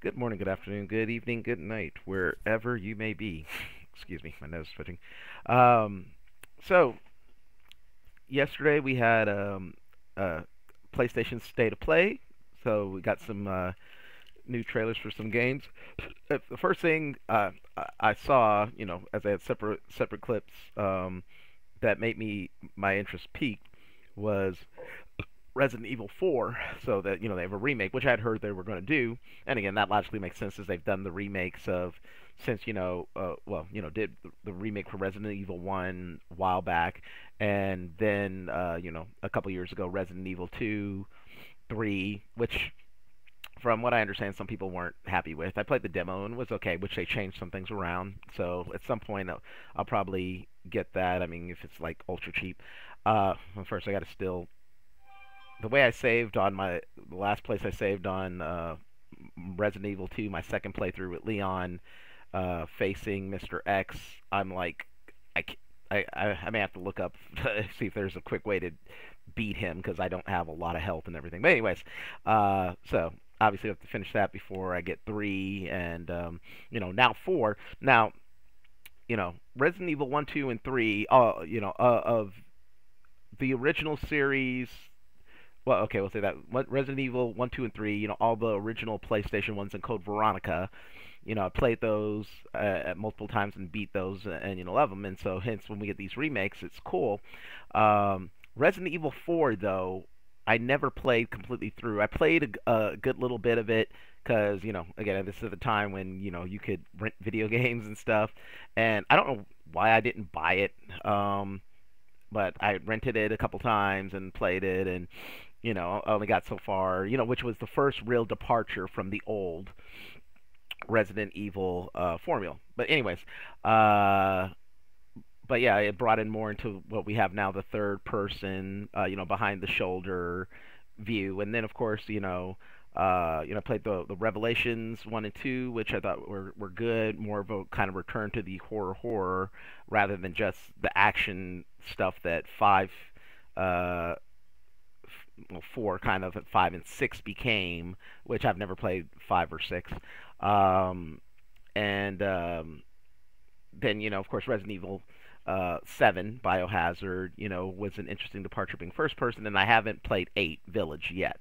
Good morning, good afternoon, good evening, good night, wherever you may be. Excuse me, my nose is twitching. Um, so yesterday we had a PlayStation State of Play. So we got some new trailers for some games. The first thing I saw, as I had separate clips that made my interest peak was Resident Evil 4, so that they have a remake, which I had heard they were going to do, and again that logically makes sense as they've done the remakes of since did the remake for Resident Evil 1 a while back, and then a couple years ago Resident Evil 2, 3, which from what I understand some people weren't happy with. I played the demo and was okay, which they changed some things around. So at some point I'll probably get that. I mean, if it's like ultra cheap. Well, first I got to still the way I saved on the last place I saved on Resident Evil 2, my second playthrough with Leon facing Mr. X. I'm like, I, I may have to look up to see if there's a quick way to beat him because I don't have a lot of health and everything. But anyways, so obviously I have to finish that before I get 3 and now 4. Now, Resident Evil 1, 2, and 3, of the original series. Well, okay, we'll say that Resident Evil 1, 2, and 3, all the original PlayStation ones and Code Veronica, I played those multiple times and beat those and love them, and so hence when we get these remakes, it's cool. Resident Evil 4 though, I never played completely through. I played a good little bit of it because again, this is the time when you could rent video games and stuff, and I don't know why I didn't buy it. But I rented it a couple times and played it, and I only got so far, which was the first real departure from the old Resident Evil formula. But anyways, but yeah, it brought in more into what we have now, the third person, behind the shoulder view, and then of course, I played the Revelations 1 and 2, which I thought were good, more of a kind of return to the horror rather than just the action stuff that 4 kind of 5 and 6 became, which I've never played 5 or 6. Then of course Resident Evil 7 Biohazard was an interesting departure being first person, and I haven't played 8 Village yet,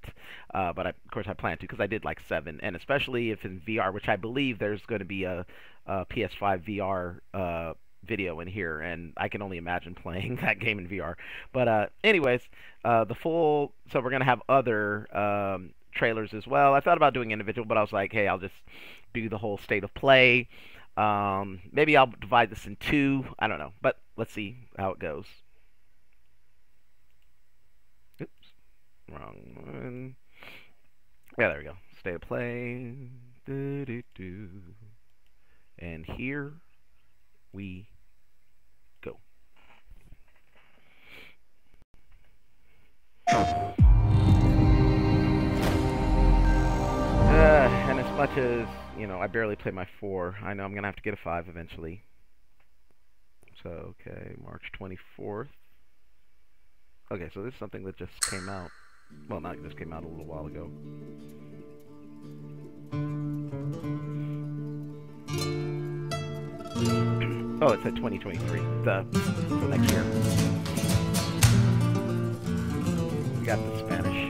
but of course I plan to because I did like 7, and especially if in VR, which I believe there's going to be a PS5 VR video in here, and I can only imagine playing that game in VR. But anyways, so we're going to have other trailers as well. I thought about doing individual, but I was like, hey, I'll just do the whole state of play. Maybe I'll divide this in 2. I don't know, but let's see how it goes. Oops, wrong one. Yeah, there we go. State of play. Do. And here we go. And as much as, I barely play my 4, I know I'm going to have to get a 5 eventually. So, okay, March 24th. Okay, so this is something that just came out. Well, not just came out a little while ago. Oh, it said 2023. So next year. We got the Spanish.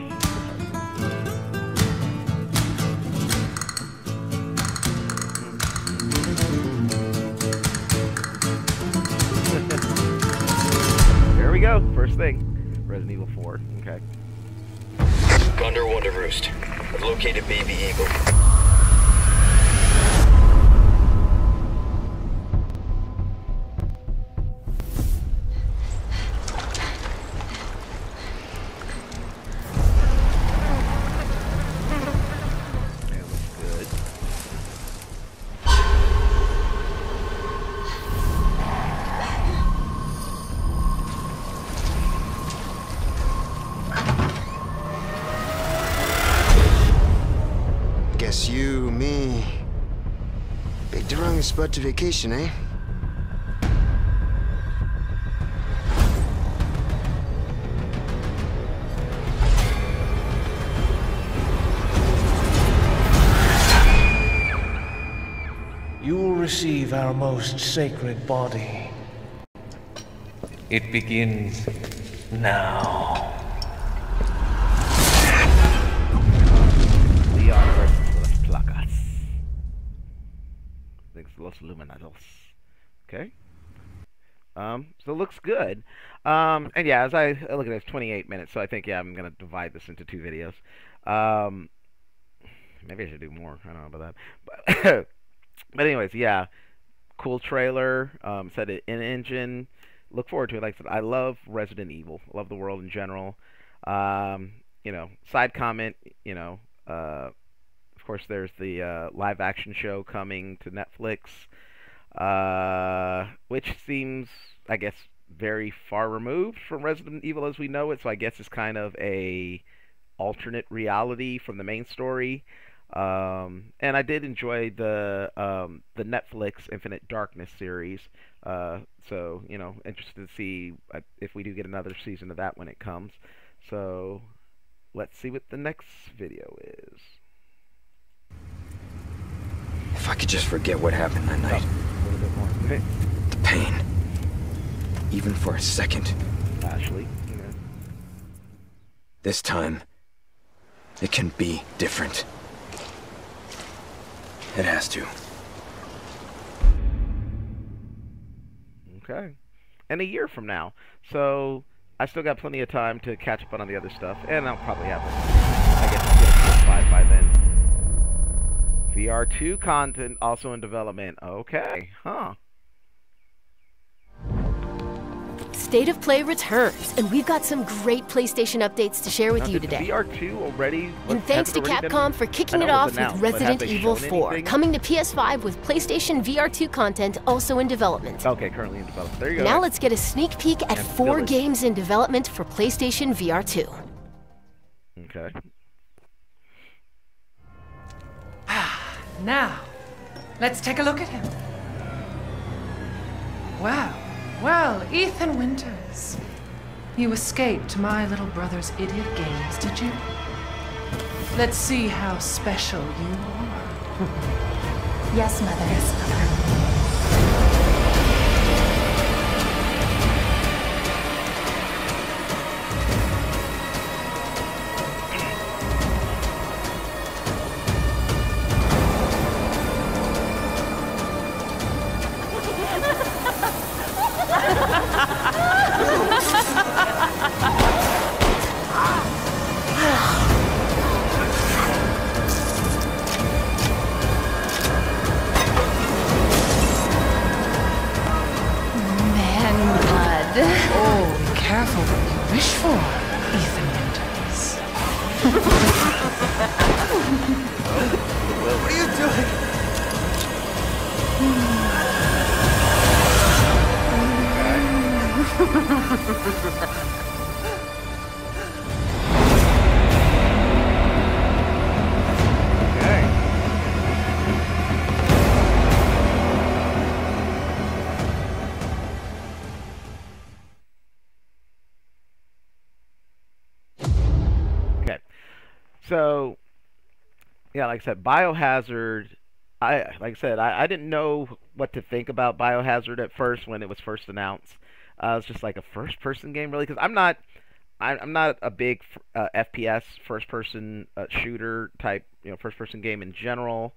There we go. First thing. Resident Evil 4. Okay. Condor 1 to Roost. I've located Baby Eagle. Guess you, me, picked the wrong spot to vacation, eh? receive our most sacred body. It begins now. Leon versus Las Placas. Thanks, Los Luminados. Okay. So it looks good. And yeah, as I look at it, it's 28 minutes, so I think, yeah, I'm going to divide this into 2 videos. Maybe I should do more. I don't know about that. But anyways, yeah, cool trailer. Said it in engine. Look forward to it. Like I said, I love Resident Evil. I love the world in general. You know, side comment, you know, of course, there's the live action show coming to Netflix, which seems, I guess, very far removed from Resident Evil as we know it. So I guess it's kind of a alternate reality from the main story. And I did enjoy the Netflix Infinite Darkness series. So you know, interested to see if we do get another season of that when it comes. So let's see what the next video is. If I could just forget what happened that night. A little bit more. Okay. The pain. Even for a second. Ashley. Yeah. This time, it can be different. It has to. Okay. And a year from now. So I still got plenty of time to catch up on the other stuff. And I'll probably have I guess I'll get a PS5 by then. VR2 content also in development. Okay. Huh. State of Play returns, and we've got some great PlayStation updates to share with you today. VR2 already? And thanks to Capcom for kicking it off with Resident Evil 4, coming to PS5 with PlayStation VR2 content also in development. Okay, currently in development. There you go. Now let's get a sneak peek at 4 games in development for PlayStation VR2. Okay. Now, let's take a look at him. Wow. Well, Ethan Winters. You escaped my little brother's idiot games, did you? Let's see how special you are. Yes, Mother. Yes, Mother. Oh, be careful what you wish for, Ethan Winters. What are you doing? Okay. So, yeah, like I said, Biohazard. I didn't know what to think about Biohazard at first when it was first announced. It's just like a first-person game, really, because I'm not a big FPS first-person shooter type, first-person game in general,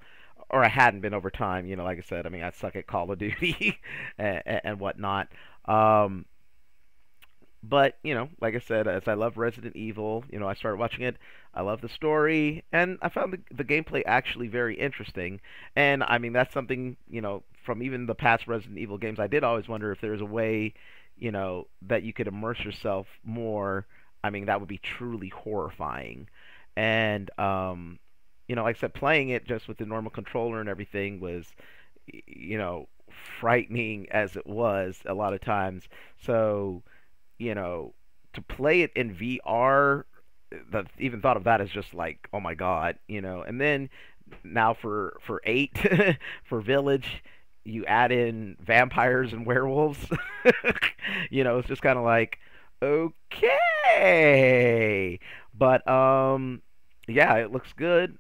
or I hadn't been over time. Like I said, I mean, I suck at Call of Duty and whatnot. But, like I said, as I love Resident Evil, I started watching it. I love the story, and I found the gameplay actually very interesting. And, I mean, that's something, from even the past Resident Evil games, I did always wonder if there's a way, that you could immerse yourself more. I mean, that would be truly horrifying. And, like I said, playing it just with the normal controller and everything was, frightening as it was a lot of times. So, to play it in VR, even thought of that as just like, oh my god, and then now for 8 for Village, you add in vampires and werewolves. It's just kind of like, okay, but Yeah, it looks good.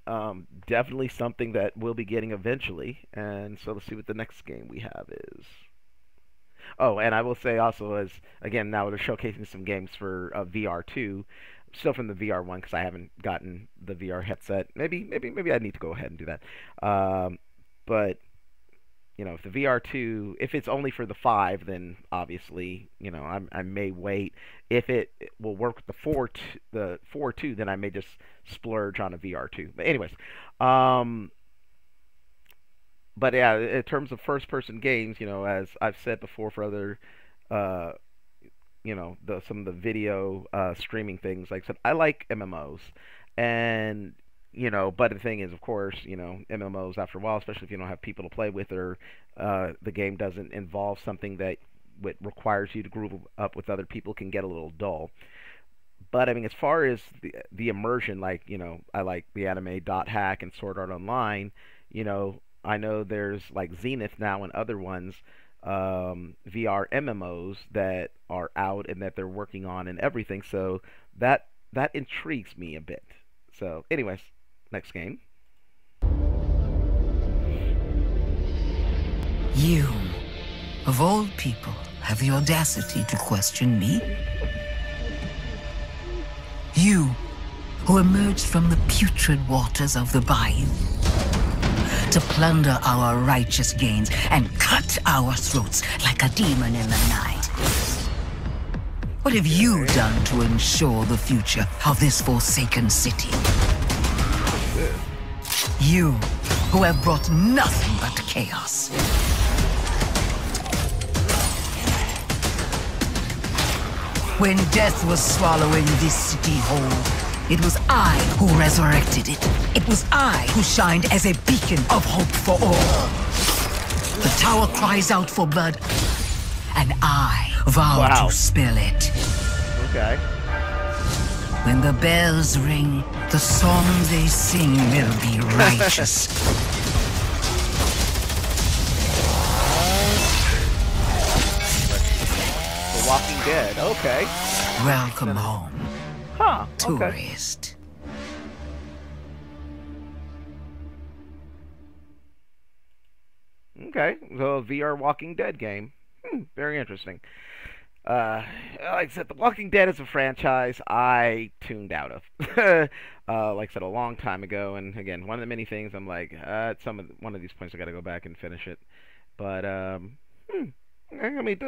Definitely something that we'll be getting eventually. And so let's see what the next game we have is. Oh, and I will say also, as again, now they're showcasing some games for VR2, still from the VR1 because I haven't gotten the VR headset. Maybe I need to go ahead and do that. But if the VR2, if it's only for the 5, then obviously, I may wait. If it will work with the 4 too, then I may just splurge on a VR2. But anyways, um, but yeah, in terms of first-person games, as I've said before for other, uh, some of the video streaming things, like I said, I like MMOs, and but the thing is, of course, MMOs after a while, especially if you don't have people to play with, or the game doesn't involve something that requires you to group up with other people, can get a little dull. But I mean, as far as the immersion, like I like the anime Dot Hack and Sword Art Online. I know there's like Zenith now and other ones, VR MMOs that are out and that they're working on and everything. So that intrigues me a bit. So, anyways, next game. You, of all people, have the audacity to question me? You, who emerged from the putrid waters of the bayou to plunder our righteous gains and cut our throats like a demon in the night. What have you done to ensure the future of this forsaken city? You, who have brought nothing but chaos. When death was swallowing this city whole, it was I who resurrected it. It was I who shined as a beacon of hope for all. The tower cries out for blood, and I vow to spill it. Okay. When the bells ring, the song they sing will be righteous. The Walking Dead. Okay. Welcome home, Huh. Okay. tourist. Okay. So a VR Walking Dead game. Very interesting. Like I said, The Walking Dead is a franchise I tuned out of. Like I said, a long time ago, and again, one of the many things I'm like, at one of these points I got to go back and finish it. But I mean, it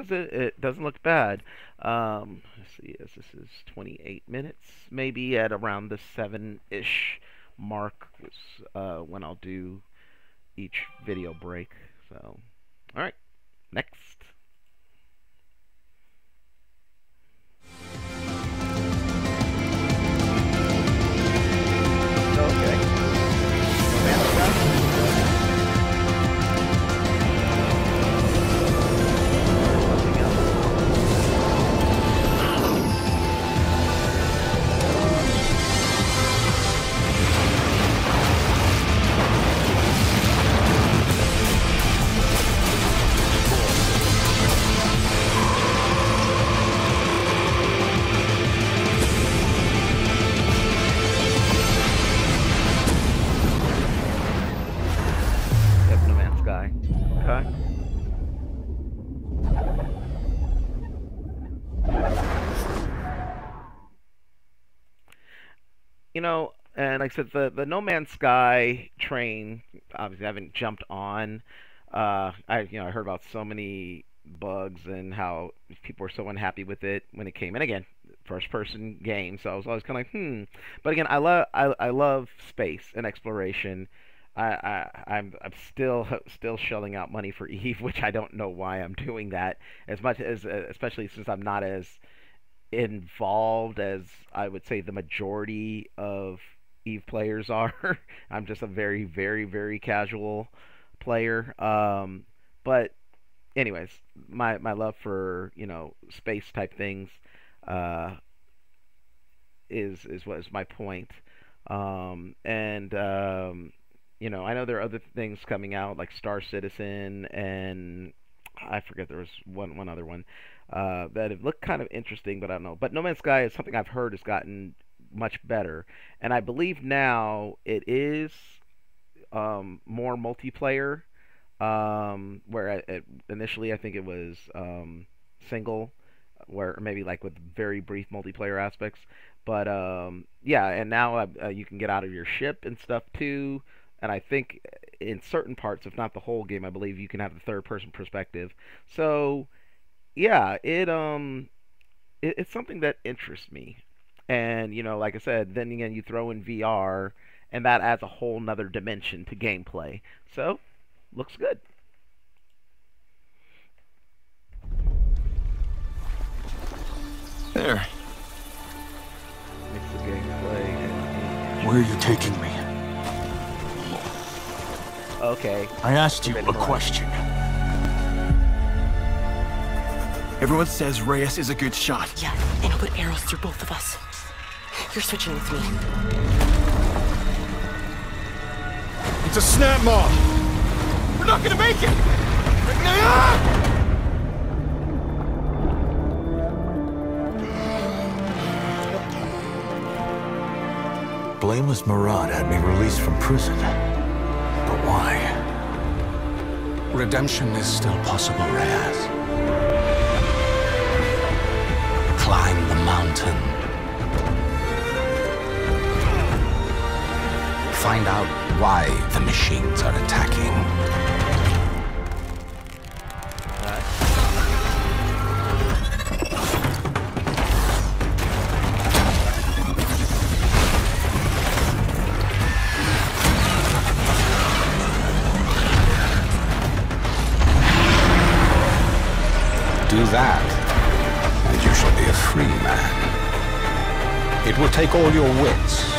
doesn't look bad. Let's see, this is 28 minutes, maybe at around the 7-ish mark was when I'll do each video break. So, all right, next. And like I said, the No Man's Sky train, obviously I haven't jumped on. I heard about so many bugs and how people were so unhappy with it when it came in. Again, first person game, so I was always kind of like. But again, I love space and exploration. I'm still shelling out money for Eve, which I don't know why I'm doing that as much as, especially since I'm not as involved as I would say the majority of Eve players are. I'm just a very, very, very casual player. But anyways, my love for space type things is what is my point. And I know there are other things coming out like Star Citizen, and I forget there was one other one that have looked kind of interesting, but I don't know. But No Man's Sky is something I've heard has gotten much better. And I believe now it is more multiplayer. Initially I think it was single, where maybe like with very brief multiplayer aspects. But yeah, and now you can get out of your ship and stuff too. And I think in certain parts, if not the whole game, I believe you can have the third person perspective. So yeah, it's something that interests me. And like I said, then again, you throw in VR, and that adds a whole nother dimension to gameplay. So looks good. There. Mix the gameplay and Where are you taking me? okay. I asked you a question. Everyone says Reyes is a good shot. Yeah, and he'll put arrows through both of us. You're switching with me. It's a snap mob. We're not gonna make it. Blameless Murad had me released from prison. But why? Redemption is still possible, Reyes. Climb the mountain. Find out why the machines are attacking. Do that, and you shall be a free man. It will take all your wits,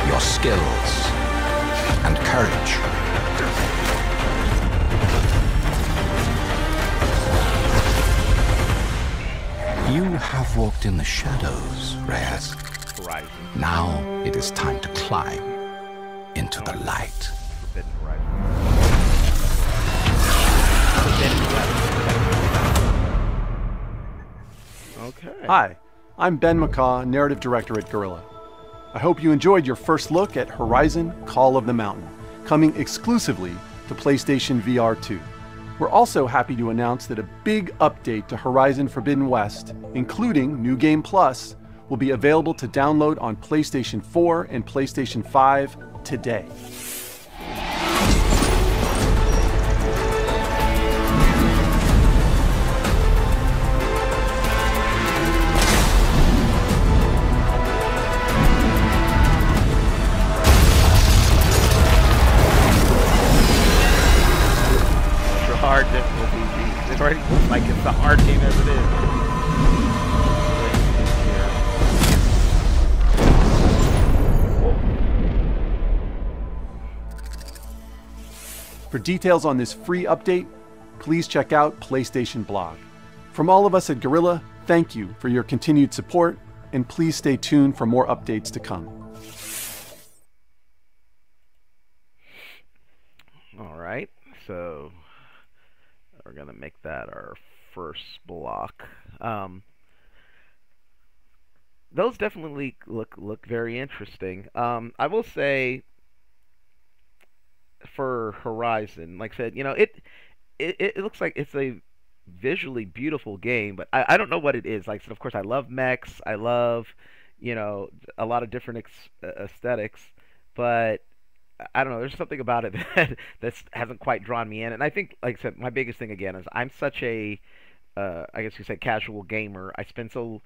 your skills, and courage. You have walked in the shadows, Reyes. Right. Now it is time to climb into the light. Forbidden Horizon. Okay. Hi, I'm Ben McCaw, Narrative Director at Guerrilla. I hope you enjoyed your first look at Horizon Call of the Mountain, coming exclusively to PlayStation VR 2. We're also happy to announce that a big update to Horizon Forbidden West, including New Game Plus, will be available to download on PlayStation 4 and PlayStation 5 today. Hard difficulty. It already looks like it's a hard game as it For details on this free update, please check out PlayStation Blog. From all of us at Guerrilla, thank you for your continued support, and please stay tuned for more updates to come. All right, so we're gonna make that our first block. Those definitely look very interesting. I will say, for Horizon, like I said, it looks like it's a visually beautiful game, but I don't know what it is. Like I said, of course, I love mechs. I love, a lot of different aesthetics, but I don't know. There's something about it that hasn't quite drawn me in. And I think, like I said, my biggest thing again is I'm such a, I guess you say, casual gamer. I spend so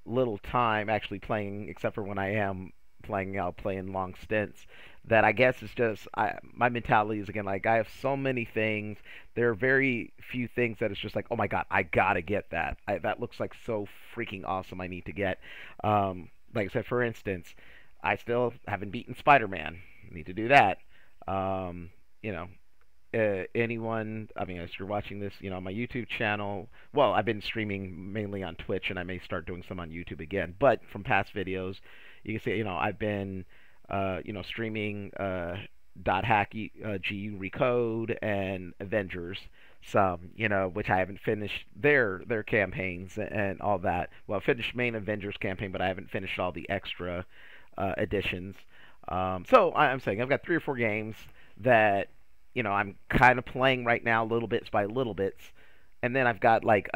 little time actually playing, except for when I am playing, I'll play in long stints. That I guess it's just my mentality is again like I have so many things. There are very few things that it's just like, oh my god, I gotta get that. That looks like so freaking awesome. I need to get. Like I said, for instance, I still haven't beaten Spider-Man. Need to do that. Anyone, I mean, as you're watching this, on my YouTube channel, well, I've been streaming mainly on Twitch, and I may start doing some on YouTube again, but from past videos, you can see, I've been, streaming Dot Hack GU Recode and Avengers some, which I haven't finished their campaigns and all that. Well, I finished main Avengers campaign, but I haven't finished all the extra editions. So I'm saying I've got 3 or 4 games that I'm kind of playing right now, little bits by little bits, and then I've got like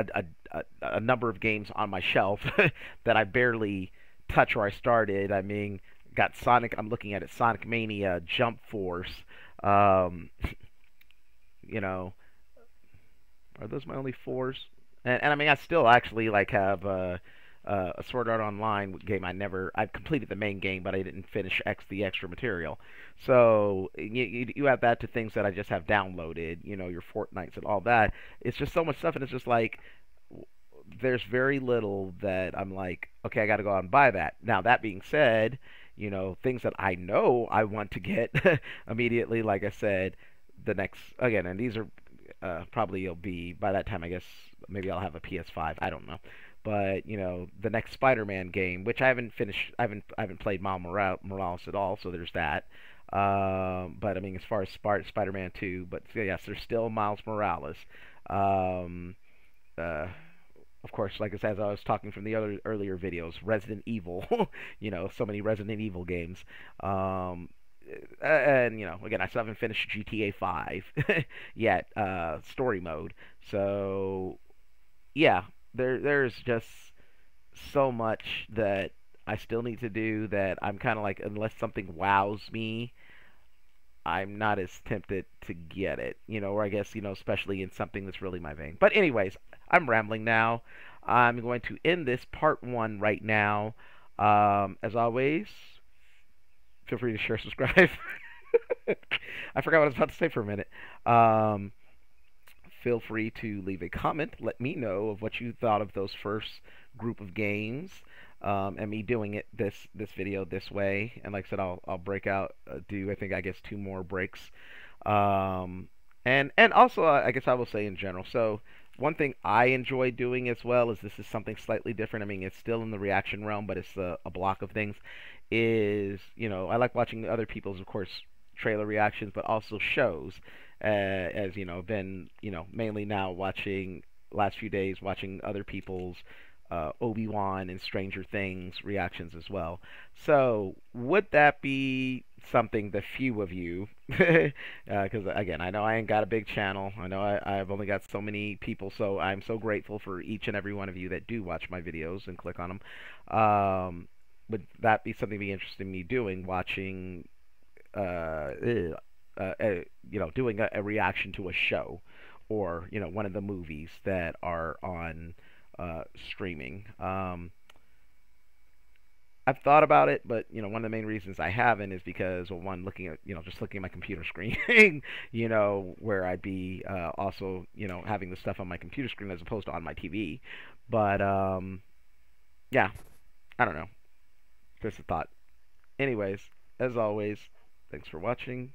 a number of games on my shelf that I barely touch or I started. I mean, got Sonic. I'm looking at it. Sonic Mania, Jump Force. You know, are those my only 4s? And I mean, I still actually like have a Sword Art Online game. I've completed the main game, but I didn't finish the extra material. So you add that to things that I just have downloaded, your Fortnites and all that. It's just so much stuff, and it's just like there's very little that I'm like, okay, I got to go out and buy that. Now that being said, things that I know I want to get immediately, like I said, the next again, and these are probably will be by that time. I guess maybe I'll have a PS5. I don't know. But the next Spider-Man game, which I haven't finished, I haven't played Miles Morales at all, so there's that. But I mean, as far as Spider-Man 2, but yes, there's still Miles Morales. Of course, like I said, as I was talking from the earlier videos, Resident Evil, so many Resident Evil games. And again, I still haven't finished GTA 5 yet, story mode. So yeah, there's just so much that I still need to do that I'm kind of like, unless something wows me, I'm not as tempted to get it, or I guess, especially in something that's really my vein. But anyways, I'm rambling now. I'm going to end this part 1 right now. As always, feel free to share, subscribe. I forgot what I was about to say for a minute. Feel free to leave a comment. Let me know of what you thought of those first group of games, and me doing it this video this way. And like I said, I'll break out, I guess 2 more breaks. And also, I guess I will say in general. So one thing I enjoy doing as well is, this is something slightly different. I mean, it's still in the reaction realm, but it's a block of things. Is I like watching other people's, of course, trailer reactions, but also shows. As been mainly now watching last few days watching other people's Obi-Wan and Stranger Things reactions as well. So would that be something the few of you, because again, I know I ain't got a big channel, I know I've only got so many people, so I'm so grateful for each and every one of you that do watch my videos and click on them. Would that be something be interested in me doing, watching doing a reaction to a show, or one of the movies that are on streaming? I've thought about it, but one of the main reasons I haven't is because, well, one, looking at just looking at my computer screen, where I'd be also having the stuff on my computer screen as opposed to on my TV. But yeah, I don't know. Just a thought. Anyways, as always, thanks for watching.